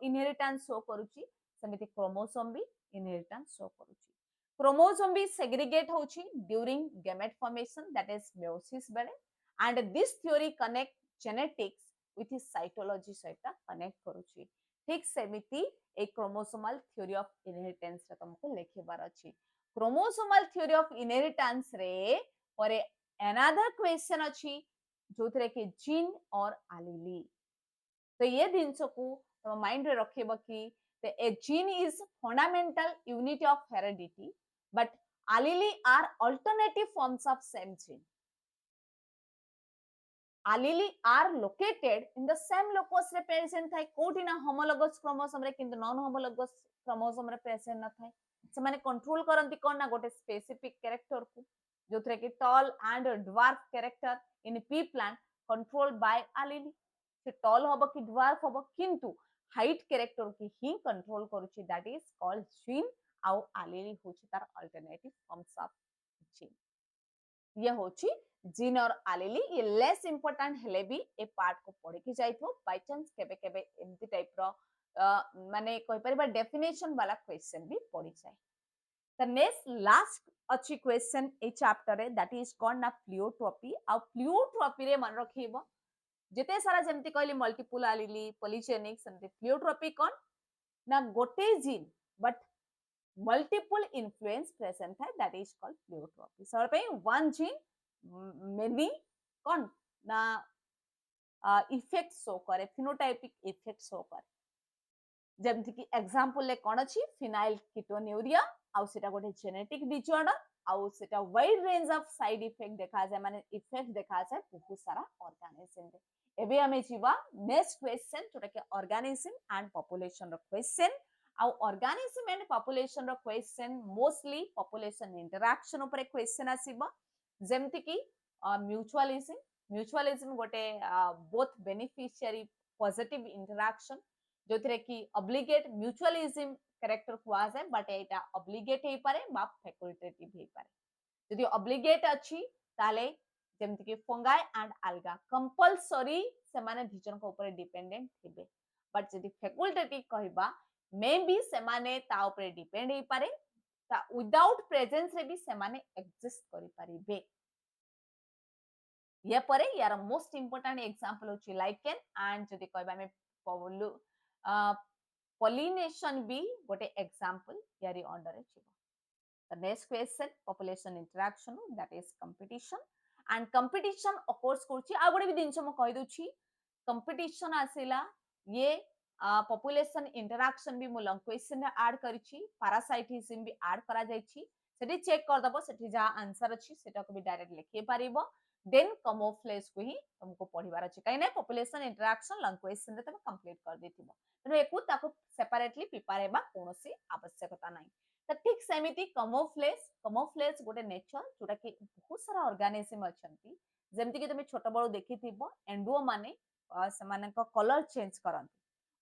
इनहेरिटेंस शो करूची सेमिति क्रोमोसोम भी इनहेरिटेंस शो करूची क्रोमोसोम भी सेग्रीगेट होची during gamete formation that is meiosis बेले and this theory connect genetics with cytology सहित कनेक्ट करूची ठीक सेमिति ए क्रोमोसोमल थ्योरी ऑफ इनहेरिटेंस रे तुमको लेखिबार अछि। क्रोमोसोमल थ्योरी ऑफ इनहेरिटेंस रे परे another question अछि जोथरे के जीन और allele तो ये जिनस को तुम माइंड रे रखिबो कि a gene is fundamental unit of heredity but allele are alternative forms of same gene. allele are located in the same locus रे present थाई कोठी ना homologous chromosome रे किंतु non homologous chromosome रे present ना Thai से माने control करंती कोन ना गोटे स्पेसिफिक कैरेक्टर को जोथरे कि tall and dwarf character in pea plant controlled by allele से tall होबो कि dwarf होबो किंतु हाइट कैरेक्टर की ही कंट्रोल करूची दैट इज कॉल्ड जीन आउ allele होची तार अल्टरनेटिव फॉर्म्स ऑफ जीन ये होची जीन और allele ये लेस इंपोर्टेंट हेले भी ए पार्ट को पढे कि जाइथो बाय चांस केबे केबे एमती टाइप रो माने कोइ परिबा डेफिनेशन वाला क्वेश्चन भी पढी जाय। द नेक्स्ट लास्ट अच्छी क्वेश्चन ए चैप्टर रे दैट इज कॉल्ड ना प्लियोट्रोपी आ प्लियोट्रोपी रे मन रखिबो जेते सारा जेमती कहली मल्टीपल allele पॉलीजेनिक सेमती प्लियोट्रोपी कोन ना गोटे gene but multiple influence present है that is called pleiotropy sir पे one gene many कौन ना इफेक्ट शो करे फिनोटाइपिक इफेक्ट शो करे जेमति कि एग्जांपल ले कोन अछि फिनाइल कीटोन्यूरिया आउ सेटा गोटे जेनेटिक डिसऑर्डर आउ सेटा wide range of side effect देखा जाय माने इफेक्ट देखा जाय बहुत सारा ऑर्गेनिज्म रे एबे हमें जीवा नेक्स्ट क्वेश्चन जोटा कि ऑर्गेनिज्म एंड पॉपुलेशन रो क्वेश्चन आउ ऑर्गेनिज्म एंड पॉपुलेशन रो क्वेश्चन मोस्टली पॉपुलेशन इंटरैक्शन ऊपर क्वेश्चन आसीबा जेमति कि म्यूचुअलिज्म गोटे बोथ बेनिफिशियरी पॉजिटिव इंटरैक्शन जो थरे की ऑब्लिगेट म्यूचुअलिज्म कैरेक्टर कुआ जाए बट एटा ऑब्लिगेट हे पारे बा फैकल्टेटिव हे पारे जदि ऑब्लिगेट अछि ताले जेमति कि फंगाई एंड alga कंपल्सरी से माने भिजन को ऊपर डिपेंडेंट थिबे बट जदि फैकल्टेटिव कहबा मे बी से माने ता ऊपर डिपेंड हे पारे ता विदाउट प्रेजेंस रे भी से माने एग्जिस्ट करि परिबे ये परे यार मोस्ट इंपोर्टेंट एग्जांपल होची लाइकेन एंड जदि कहबा में पोलु pollination भी गोटे एग्जांपल यारी अंडर रे छिबो the next question population interaction that is competition and competition occurs करछि आ गोटे भी दिनछ म कहि दोछि competition आसिला ये population interaction भी मु लंग क्वेश्चन रे ऐड करिछि parasitism भी ऐड करा जाइछि सेठी चेक कर दबो सेठी जा आंसर अछि सेटा को भी डायरेक्ट लिखि परिबो देन camouflage को ही तुमको पढिबार अछि काई नै population interaction लंग क्वेश्चन रे तमे कंप्लीट कर देथिबो तनो एकु ताको सेपरेटली प्रिपेयर हेबा कोनोसी आवश्यकता नै तो ठीक सेमिति camouflage गोटे नेचर जोटा कि बहुत सारा ऑर्गेनिज्म अछंती जेमति कि तुम छोट बळो देखिथिबो एंडुओ माने समाने को कलर चेंज करंती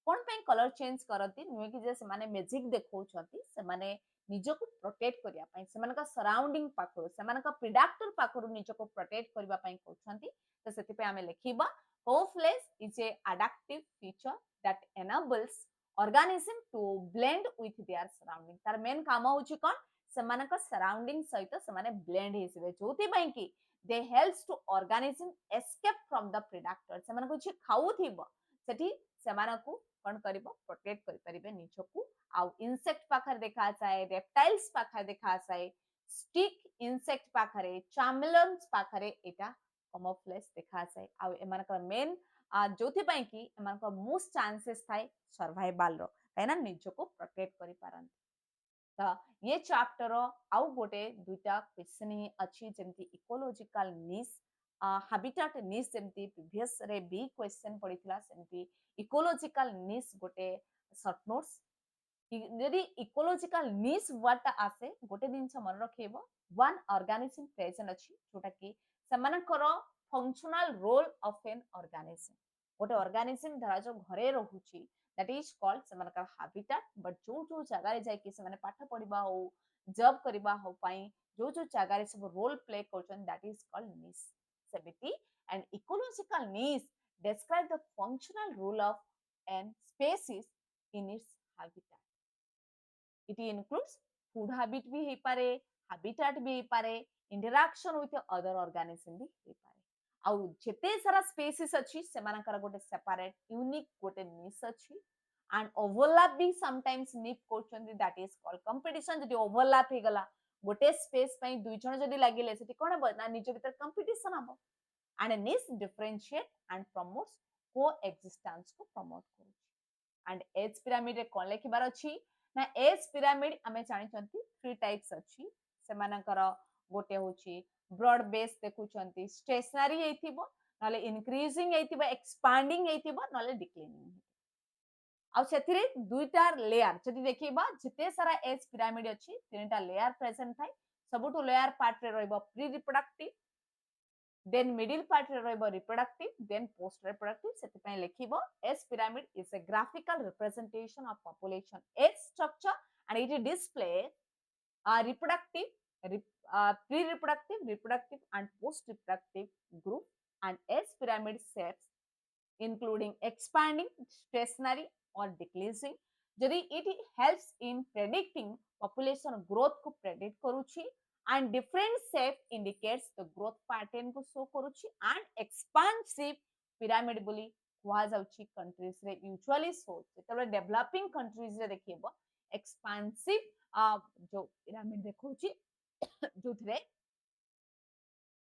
कोन पे कलर चेंज करंती नुए कि जे समाने मैजिक देखौछंती समाने निजको प्रोटेक्ट करिया पई समानका सराउंडिंग पाखरु समानका प्रेडेटर पाखरु निजको प्रोटेक्ट करिवा पई कहउछंती तो सेति पे हमें लेखिबा camouflage is a adaptive feature that enables organism to blend with their surrounding तार मेन काम होची कोन समानका सराउंडिंग सहित समाने ब्लेंड हेसिबे जोति पई कि they helps to organism escape from the predator समानको जे खाउथिबो सेठी समानकु कोन करिवो प्रोटेक्ट करि परिबे निजको आउ इंसेक्ट पाखर देखा जाए रेप्टाइल्स पाखर देखा जाए स्टिक इंसेक्ट पाखरे चामेलियंस पाखरे एटा camouflage देखा जाए आउ एमानकर मेन जोथि पई कि एमानकर मोस्ट चांसेस थाए सर्वाइवल रो काइना निजको प्रोटेक्ट करि पारन तो ये चैप्टर आउ गोटे दुटा क्वेश्चन ही अछि जेमति इकोलॉजिकल निश हैबिटेट निश जेमति प्रीवियस रे बी क्वेश्चन पडितला सेमति इकोलॉजिकल निश गोटे शॉर्ट नोट्स यदि इकोलॉजिकल निश वर्ड आसे गोटे दिन मन रखेबो वन ऑर्गेनिज्म प्रेजेंट अछि जोटा कि समानकर functional role of an organism गोटे ऑर्गेनिज्म धरा जो घरे रहुची दैट इज कॉल्ड समानकर हैबिटेट बट जो जगह रे जाय कि समाने पाठ पढिबा हो जॉब करबा हो पई जो जगह रे सब रोल प्ले करछन दैट इज कॉल्ड निश सेबिटी and ecological niche describe the functional role of an species in its habitat it includes food habit भी हे पारे habitat भी हे पारे interaction with other organism भी हे पारे आउ जेते सारा स्पेसीस अछि सेमानकर गोटे सेपरेट यूनिक गोटे निश अछि and overlap भी sometimes nib करछन that is called competition जदि overlap हे गला गोटे स्पेस पई दुई जण जदि लागिले सेति कोन ना निज भीतर कंपटीशन हबो and a niche differentiate and promotes coexistence को promote करू and एज पिरामिड रे कोन लेखिबार अछि ना एज पिरामिड हमें जानि चंती थ्री टाइप्स अछि सेमानकर गोटे होची ब्रॉड बेस देखुचंती स्टेशनरी हेतिबो नले इंक्रीजिंग हेतिबो एक्सपांडिंग हेतिबो नले डिक्लाइनिंग आ सेथिरे दुईटा लेयर जदि देखिबा जिते सारा एज पिरामिड अछि तीनटा लेयर प्रेजेंट थाई सबुटु लेयर पार्ट रे रहइबो pre reproductive then middle part रे रहइबो reproductive then post reproductive सेति पय लेखिबो S pyramid is a graphical representation of population age structure and it display reproductive pre-reproductive reproductive and post reproductive group and S pyramid shapes including expanding stationary or decreasing जदि it helps in predicting population growth को predict करूची and different shape indicates the growth pattern को show करूची and expansive pyramid बोली कुहा जाउची countries रे usually show जेतबे developing countries रे देखिबो expansive जो pyramid देखौची जोथरे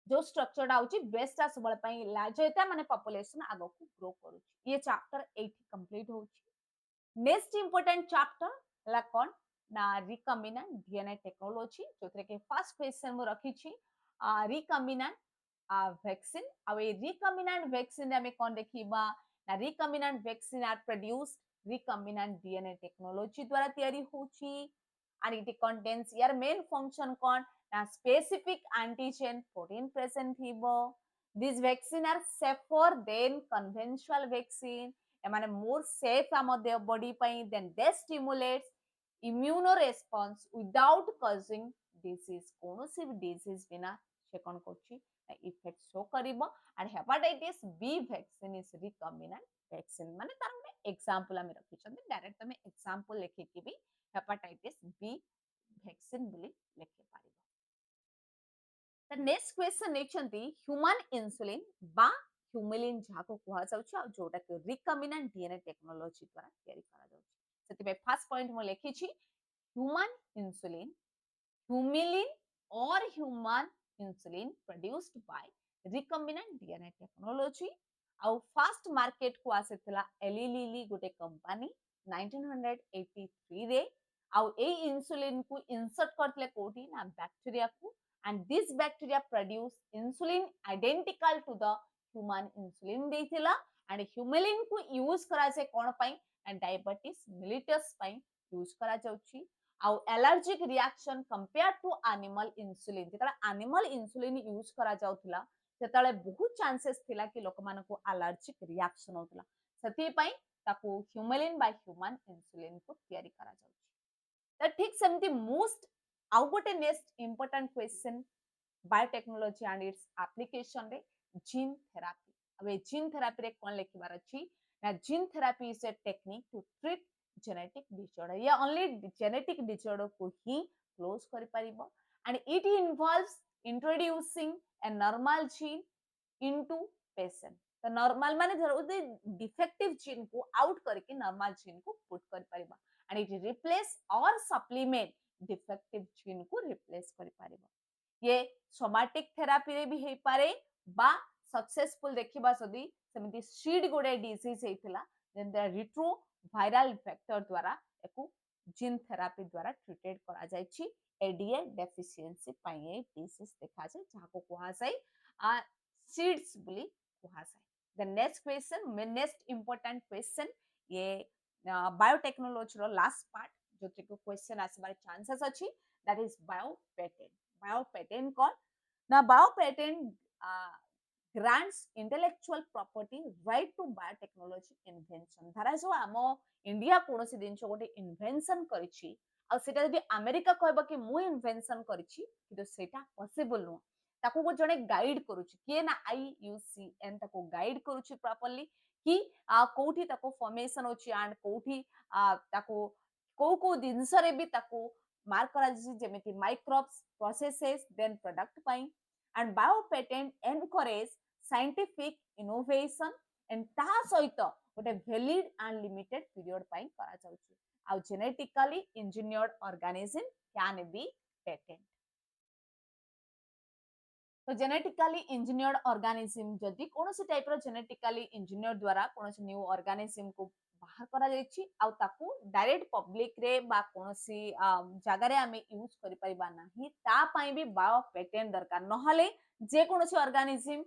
जो स्ट्रक्चर आउची बेस्ट सबल पई लार्ज हेता माने पॉपुलेशन आगो को ग्रो करूची ये चैप्टर 8 कंप्लीट होची नेक्स्ट इंपोर्टेंट चैप्टर ला कोन ना रिकम्बिनेंट डीएनए टेक्नोलॉजी जोथरे के फर्स्ट क्वेश्चन मु रखी छी रिकम्बिनेंट वैक्सीन आ ए रिकम्बिनेंट वैक्सीन हमें कोन देखिबा ना recombinant vaccine are produced recombinant DNA technology द्वारा तयारी होची and it contains your main function con na specific antigen protein present thibo these vaccine are safer than conventional vaccine एमाने मोर सेफ आम देह बॉडी पई then they stimulates immuno response without causing disease कोनोसी भी disease बिना से कोन करछि इफेक्ट शो करिवो and hepatitis B vaccine is recombinant vaccine माने तार माने एग्जांपल हम रखि छथि डायरेक्ट तमे एग्जांपल लेखि कि भी हेपाटाइटिस बी वैक्सीन बोली लेखि पारिबो द नेक्स्ट क्वेश्चन नेछंती ह्यूमन इंसुलिन बा ह्यूमिलिन जाको कुहा जाउछि आ जोटा के रिकॉम्बिनेंट डीएनए टेक्नोलॉजी द्वारा तयारी करा जाउछि सेति फर्स्ट पॉइंट मो लेखि छी human insulin humulin or human insulin produced by recombinant DNA technology ଆଉ ଫାଷ୍ଟ ମାର୍କେଟ କୁ ଆସିଥିଲା ଏଲିଲିଲି ଗୋଟେ କମ୍ପାନୀ 1983 ରେ ଆଉ ଏଇ ଇନସୁଲିନ କୁ ଇନସର୍ଟ କରିଥିଲେ କୋଉଠି ନା ବ୍ୟାକ୍ଟେରିଆ କୁ and this bacteria produce insulin identical to the human insulin ଦେଇଥିଲା and humulin କୁ यूज करा जाय कोन पई डायबिटीज मिलिटस पई यूज करा जाउची ଆଉ allergic reaction compare to animal insulin जेतला एनिमल इंसुलिन यूज करा जाउथला सेतले बहुत चांसेस थिला कि लोक मानको एलर्जिक रिएक्शन होतला सेति पई ताको ह्यूमलिन बाय ह्यूमन इंसुलिन को तयारी करा जाउची त ठीक सेमती मोस्ट आउ गोटे next important question biotechnology and its application रे जीन थेरापी अब जीन थेरापी रे कोन लिखिबार अछि ना gene therapy is a technique to treat genetic disorder या only genetic disorder को ही close कर परिबो and it involves introducing a normal gene into patient तो normal माने जरूर defective gene को out करके normal gene को put कर परिबो and it replace or supplement defective gene को replace कर परिबो ये सोमैटिक थेरापी रे भी हे पारे बा सक्सेसफुल देखिबा सदी सेमिति सीड गोडे डिजीज हेतिला then the retroviral vector द्वारा एको जीन थेरापी द्वारा ट्रीटेड करा जाय छी एडीए डेफिशिएंसी पाए डिसीज देखा जाय जाको कोहा जाय आ सीड्स बोली कोहा जाय the next question next important question ये बायोटेक्नोलॉजी रो लास्ट पार्ट जोति को क्वेश्चन आसबार चांसेस अछि दैट इज बायोपेटेंट बायोपेटेंट कौन ना बायोपेटेंट grants intellectual property right to biotechnology invention धारा जो आम इंडिया कोनोसी दिनछ गोटे इन्वेंशन करिछि आ सेटा जदि अमेरिका कहबा कि मु इन्वेंशन करिछि किंतु सेटा पॉसिबल नो ताको को जने गाइड करूछि के ना आईयूसीएन ताको गाइड करूछि प्रॉपर्ली कि कोठी ताको फॉर्मेशन होछि एंड कोठी ताको को दिनस रे भी ताको मार्क करा जि जेमिति माइक्रोब्स प्रोसेसेस देन प्रोडक्ट पाई and biopatent encourage scientific innovation and ता सहित गोटे valid and limited period पाई करा जाउची आ genetically engineered organism can be patent तो जेनेटिकली इंजीनियर्ड ऑर्गेनिज्म जदि कोनोसी टाइप रो जेनेटिकली इंजीनियर द्वारा कोनोसी न्यू ऑर्गेनिज्म को बाहर करा जायछि आ ताकू डायरेक्ट पब्लिक रे बा कोनोसी जगह रे हमें यूज करि परिबा नाही ता पई भी बायो पेटेंट दरकार नहले जे कोनोसी ऑर्गेनिज्म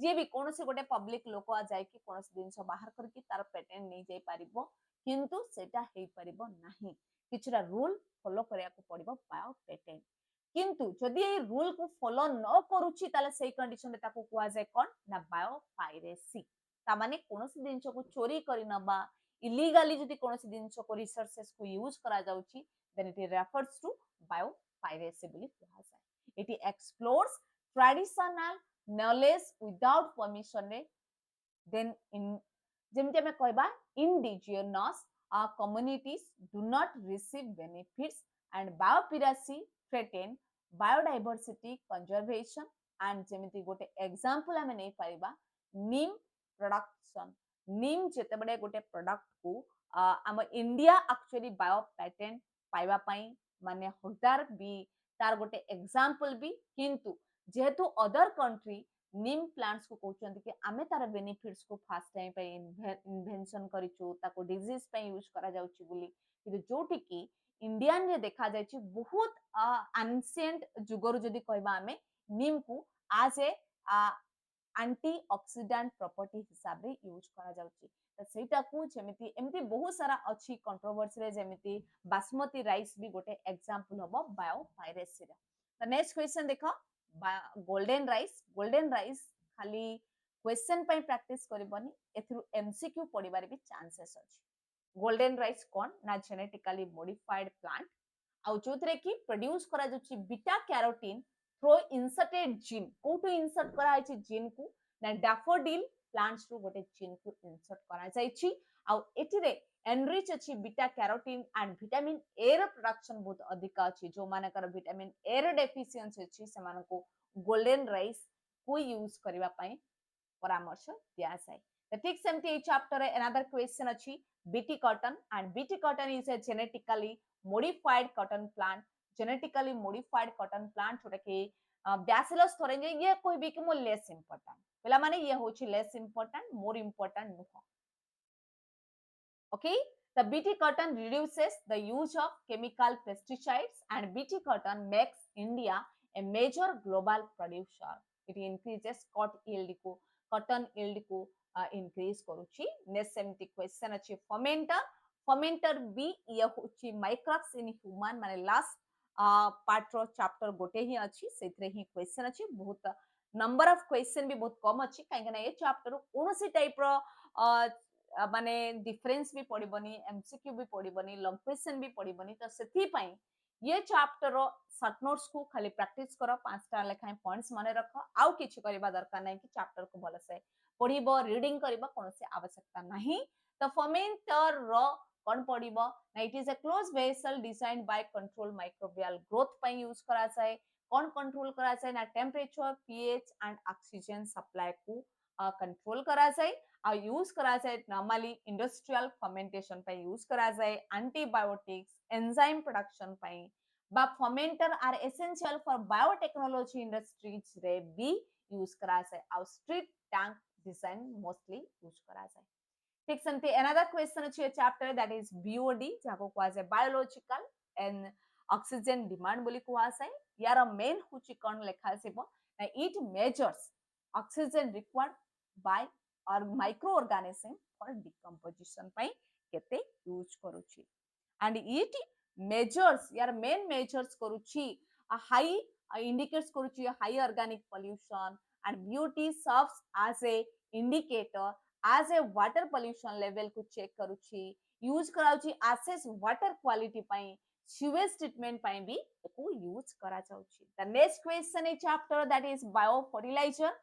जे भी कोनोसी गोटे पब्लिक लोक आ जाय कि कोनोसी दिनस बाहर करके तार पेटेंट नै जाय परिबो किंतु सेटा हेई परिबो नाही किछरा रूल फॉलो करिया को पड़िबो बायो पेटेंट किंतु जदि ए रूल को फॉलो न करूची ताले सेई कंडीशन रे ताको कुआ जाय कोन ना बायोपायरेसी ता माने कोनोसी दिनस को चोरी करि नबा इलीगली जदि कोनोसी दिनस को रिसोर्सेस को यूज करा जाउची then it refers to biopiracy बोली कुआ जाय it explores traditional knowledge without permission रे देन इन जेमते हमें कहबा indigenous communities do not receive benefits and biopiracy threaten biodiversity conservation and जेमिति गोटे एग्जांपल हमें नहीं पारिबा नीम प्रोडक्शन नीम जेते बडे गोटे प्रोडक्ट को हम इंडिया एक्चुअली बायो पेटेंट पाइबा पई माने हकदार भी तार गोटे एग्जांपल भी किंतु जेहेतु अदर कंट्री नीम प्लांट्स को कहउछन कि आमे तार बेनिफिट्स को फास्ट टाइम पे इन्वेंशन करिछु ताको डिजीज पे यूज करा जाउची बोली कि जोटी की इंडियन रे देखा जायछि बहुत एंशिएंट जुगरु जदी कहबा आमे नीम को आज ए एंटीऑक्सीडेंट प्रॉपर्टी हिसाब रे यूज करा जाउची त सेटा को जेमिति एमिति बहुत सारा अछि कंट्रोवर्सी रे जेमिति बासमती राइस भी गोटे एग्जांपल हबो बायोपायरेसी रे त नेक्स्ट क्वेश्चन देखो गोल्डन राइस खाली क्वेश्चन पई प्रैक्टिस करबनी एथरु एमसीक्यू पढिबार भी चांसेस अछि गोल्डन राइस कोन ना जेनेटिकली मॉडिफाइड प्लांट आउ जोथरे की प्रोड्यूस करा जछि beta carotene through inserted gene कोटु इंसर्ट करा आछि जीन को ना डैफोडिल प्लांट्स रु गोटे जीन को इंसर्ट करा जायछि आउ एथिरे एनरिच अछि beta carotene and vitamin A र प्रोडक्शन बहुत अधिक अछि जो मानकर विटामिन ए र डेफिशिएंसी अछि से मानको गोल्डन राइस को यूज करबा पई परामर्श दिया जाए तो ठीक सेमती ए चैप्टर रे अनदर क्वेश्चन अछि BT cotton and BT cotton is a genetically modified cotton plant genetically modified cotton plant जोटा कि बैसिलस थोरेंजे ये कोई भी कि मो लेस इंपोर्टेंट पहला माने ये होची लेस इंपोर्टेंट मोर इंपोर्टेंट नुह okay the bt cotton reduces the use of chemical pesticides and bt cotton makes india a major global producer it increases cotton yield को increase करूची next सेमती question अछि fermenter भी ये होची microbes in human माने last part रो chapter गोटे ही अछि सेथरे ही क्वेश्चन अछि बहुत नंबर ऑफ क्वेश्चन भी बहुत कम अछि काहे ना ये चैप्टर कोनोसी टाइप रो माने डिफरेंस भी पड़बनी एमसीक्यू भी पड़बनी लॉन्ग क्वेश्चन भी पड़बनी तो सेथि पई ये चैप्टर रो शॉर्ट नोट्स को खाली प्रैक्टिस करो 5टा लेखाय पॉइंट्स माने रखो आउ किछि करबा दरकार नै कि चैप्टर को भलो से पढिबो रीडिंग करबा कोनोसी आवश्यकता नहीं तो फर्मेंटर रो कोन पढिबो ना it is a close vessel designed by control microbial growth पई यूज करा जाय कोन कंट्रोल करा जाय ना temperature pH and oxygen supply को कंट्रोल करा जाय यूज करा जाए नॉर्मली इंडस्ट्रियल फर्मेंटेशन पे यूज करा जाए एंटीबायोटिक्स एंजाइम प्रोडक्शन पे बा fermenter are essential for biotechnology industries रे भी यूज करा जाए और stirred tank design mostly use करा जाए ठीक सेमती अनदर क्वेश्चन अछि चैप्टर दैट इज बीओडी जाको कहा जाए बायोलॉजिकल एंड ऑक्सीजन डिमांड बोली कहा जाए यार मेन हुची कोन लेखा सेबो it measures oxygen required by और microorganism for decomposition ପାଇଁ କେତେ यूज करूची and it measures यार main measures करूची a high indicates करूची high organic pollution and beauty serves as a indicator as a water pollution level को check करूची use कराउची assess water quality ପାଇଁ sewage treatment ପାଇଁ भी को यूज करा जाउची the next question is chapter that is biofertilizer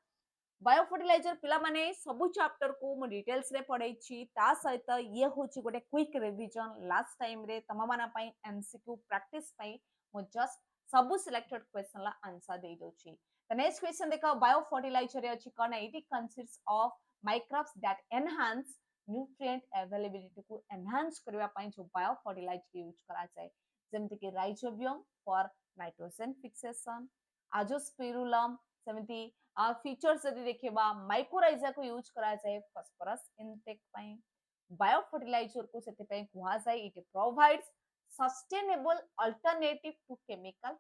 biofertilizer पिला माने सबु चैप्टर को मु डिटेल्स रे पढै छी ता सहित ये होची गोटे क्विक रिवीजन लास्ट टाइम रे तम माना पई एमसीक्यू प्रैक्टिस पई मु जस्ट सबु सिलेक्टेड क्वेश्चन ला आंसर दे दउ छी द नेक्स्ट क्वेश्चन देखा बायोफर्टिलाइजर रे अछि कोन it consists of microbes that enhance nutrient availability को एनहांस करबा पई जो बायोफर्टिलाइजर यूज करा जाय जेमति कि rhizobium for nitrogen fixation azospirillum सेमति फीचर्स यदि देखिबा माइक्रोराइजा को यूज करा जाए फास्फोरस इनटेक पई बायोफर्टिलाइजर को सेते पई कुहा जाए it provides sustainable alternative to chemical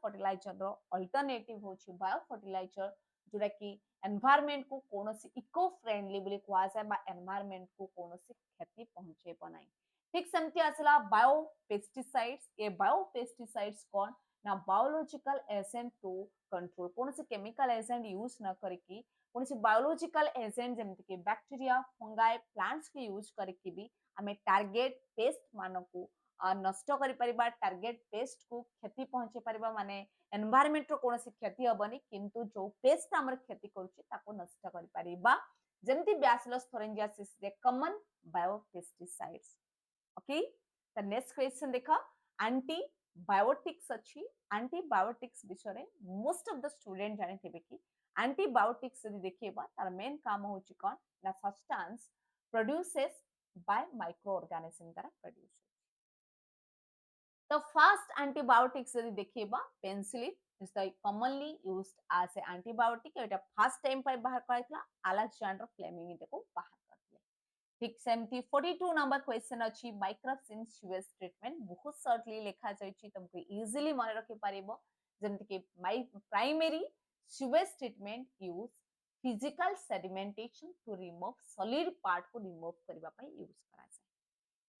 fertilizer रो अल्टरनेटिव होची बायोफर्टिलाइजर जोरा कि एनवायरनमेंट को कोनोसी इको फ्रेंडली बोली कुहा जाए बा एनवायरनमेंट को कोनोसी क्षति पहुंचे बनाई ठीक समति असला बायोपेस्टिसाइड्स ये बायोपेस्टिसाइड्स कोन ना बायोलॉजिकल एजेंट टू कंट्रोल कौन से केमिकल एजेंट यूज न करके कौन से बायोलॉजिकल एजेंट जमते कि बैक्टीरिया फंगाई प्लांट्स के यूज करके भी हमें टारगेट पेस्ट मान को नष्ट करि परिबा टारगेट पेस्ट को क्षति पहुंचे परिबा माने एनवायरनमेंट रो कोनोसी क्षति हबनी किंतु जो पेस्ट हमर क्षति करूची ताको नष्ट करि परिबा जेमति Bacillus thuringiensis the common biopesticides okay the next question देखा एंटीबायोटिक्स अछि एंटीबायोटिक्स विषय मोस्ट ऑफ द स्टूडेंट जानिथिबे कि एंटीबायोटिक्स यदि देखिबा तार मेन काम होची कोन ना सब्सटेंस प्रोड्यूसेस बाय माइक्रोऑर्गेनिज्म द्वारा प्रोड्यूस the first antibiotics यदि देखिबा penicillin is the commonly used as a antibiotic Etah first time पर बाहर कराइतला अलेक्जेंडर फ्लेमिंग इनको बाहर करथिले ठीक सेमती 42 नंबर क्वेश्चन अछि माइक्रोब्स इन सीवेज ट्रीटमेंट बहुत शॉर्टली लिखा जाय छी तुमको इजीली मन रखि पारिबो जेमति कि primary sewage treatment use physical sedimentation to remove solid part को रिमूव करबा पई यूज करा जाय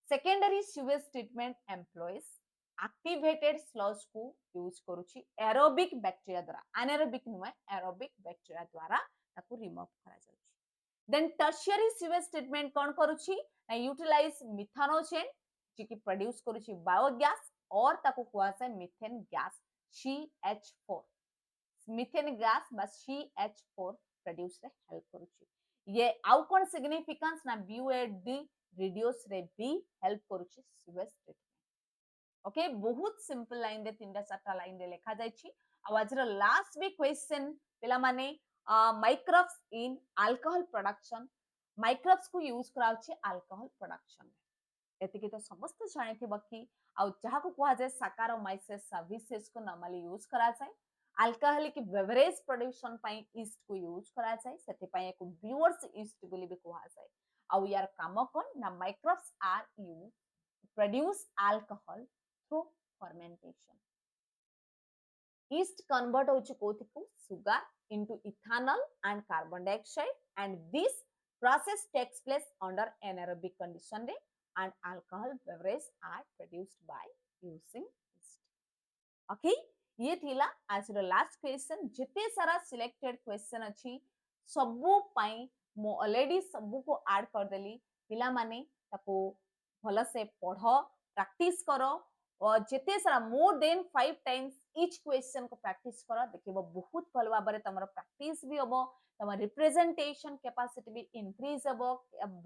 secondary sewage treatment employs activated sludge को यूज करूची एरोबिक बैक्टीरिया द्वारा अनारोबिक नुए एरोबिक बैक्टीरिया द्वारा ताको रिमूव करा जाउछि। देन टर्शियरी सीवेज ट्रीटमेंट कोन करूछि ना यूटिलाइज मिथानोजेन जे कि प्रोड्यूस करूछि बायोगैस और ताको कुआ से methane gas CH4 methane gas बा CH4 प्रोड्यूस रे हेल्प करूछि। ये आउ कोन सिग्निफिकेंस ना BUD रिड्यूस रे भी हेल्प करूछि सीवेज ट्रीटमेंट। ओके बहुत सिंपल लाइन दे तीनटा चारटा लाइन दे लिखा जायछि। आ आज लास्ट भी क्वेश्चन पिला माने microbes in alcohol production microbes को यूज कराउछि अल्कोहल प्रोडक्शन एतिके तो समस्त जानिथिबो कि आ जहा को कुआ जाय साकारोमाइसिस सर्विसेज को नॉर्मली यूज करा जाय अल्कोहलिक बेवरेज प्रोडक्शन पई ईस्ट को यूज करा जाय सेति पई एक ब्रूअर्स ईस्ट बोली भी कुआ जाय आ यार काम कोन ना microbes are use produce alcohol through fermentation. Yeast convert sugar into ethanol and carbon dioxide and this process takes place under anaerobic condition and alcohol beverages are produced by using yeast. Okay, ये थिला आज रो last question जिते सारा selected question अछि सबु पई मो already सबु को ऐड कर देली पिला माने ताको भल से पढ़ प्रैक्टिस करो और जिते सारा more than 5 times each question को प्रैक्टिस करो देखिबो बहुत भल भाबरे तमरो प्रैक्टिस भी होबो तमर रिप्रेजेंटेशन कैपेसिटी भी इंक्रीज होबो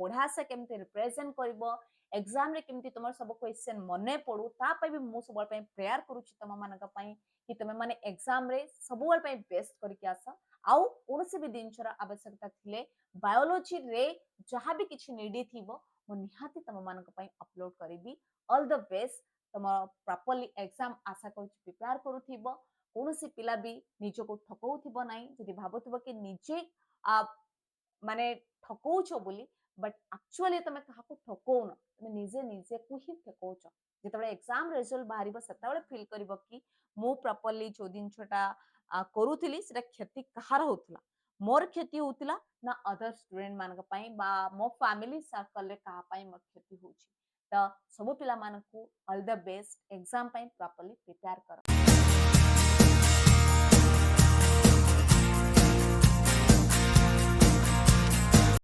बढ़ा से केमते रिप्रेजेंट करबो एग्जाम रे केमती तमर सब क्वेश्चन मने पड़ू ता पई भी मु सबल पई प्रेयर करूची तम मानक पई कि तमे माने एग्जाम रे सबल पई बेस्ट करके आस आउ कोनसे भी दिनचर आवश्यकता थिले बायोलॉजी रे जहां भी किछि नीडी थिबो मु निहाती तम मानक पई अपलोड करिबी ऑल द बेस्ट तम प्रॉपर्ली एग्जाम आशा करूची प्रिपेयर करूथिबो कोनसे पिला भी निजो को ठकौथिबो नाही जदि भाबुथिबो कि निजे माने ठकौछो बोली बट एक्चुअली तमे काहाको ठकौन तमे निजे निजे को ही ठकौछ जेतबे एग्जाम रिजल्ट बाहरिबो सेतबे फील करिवो कि मु प्रॉपर्ली जो दिन छोटा करूथिली सेटा क्षति कहार होतला मोर क्षति होतला ना अदर स्टूडेंट मानक पई बा मो फैमिली सर्कल रे कहा पई मोर क्षति होछि त सब पिला मानकू ऑल द बेस्ट एग्जाम पई प्रॉपर्ली प्रिपेयर कर